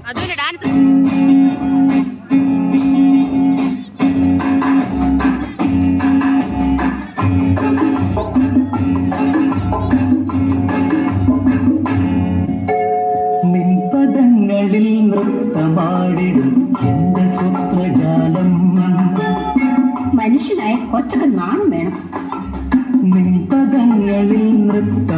അതൊരു ഡാൻസ്. നിൻപദങ്ങളിൽ നൃത്തമാടിടും എന്റെ സ്വപ്നജാലം. മനുഷ്യനായ കൊച്ചൊക്കെ നാണം വേണം. നിൻപദങ്ങളിൽ നൃത്ത